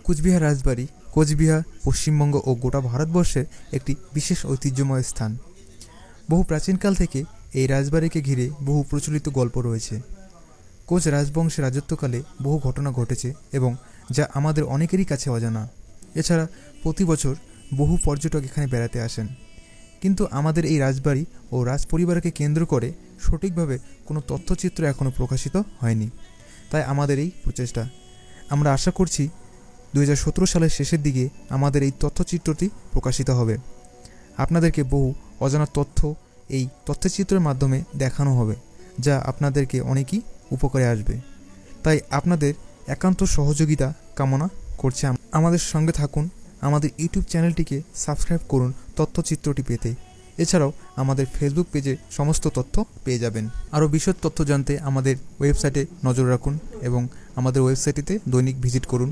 কুচবিহার রাজবাড়ি কোচবিহার, পশ্চিমবঙ্গ ও গোটা ভারতবর্ষের একটি বিশেষ ঐতিহ্যময় স্থান। বহু প্রাচীনকাল থেকে এই রাজবাড়িকে ঘিরে বহু প্রচলিত গল্প রয়েছে। কোচ রাজবংশের রাজত্বকালে বহু ঘটনা ঘটেছে এবং যা আমাদের অনেকেরই কাছে অজানা। এছাড়া প্রতি বছর বহু পর্যটক এখানে বেড়াতে আসেন, কিন্তু আমাদের এই রাজবাড়ি ও রাজপরিবারকে কেন্দ্র করে সঠিকভাবে কোনো তথ্যচিত্র এখনও প্রকাশিত হয়নি। তাই আমাদের এই প্রচেষ্টা, আমরা আশা করছি 2017 সালের শেষের দিকে আমাদের এই তথ্যচিত্রটি প্রকাশিত হবে। আপনাদেরকে বহু অজানা তথ্য এই তথ্যচিত্রের মাধ্যমে দেখানো হবে, যা আপনাদেরকে অনেকই উপকারে আসবে। তাই আপনাদের একান্ত সহযোগিতা কামনা করছে। আমাদের সঙ্গে থাকুন, আমাদের ইউটিউব চ্যানেলটিকে সাবস্ক্রাইব করুন তথ্যচিত্রটি পেতে। এছাড়াও আমাদের ফেসবুক পেজে সমস্ত তথ্য পেয়ে যাবেন। আরও বিশদ তথ্য জানতে আমাদের ওয়েবসাইটে নজর রাখুন এবং আমাদের ওয়েবসাইটটিতে দৈনিক ভিজিট করুন।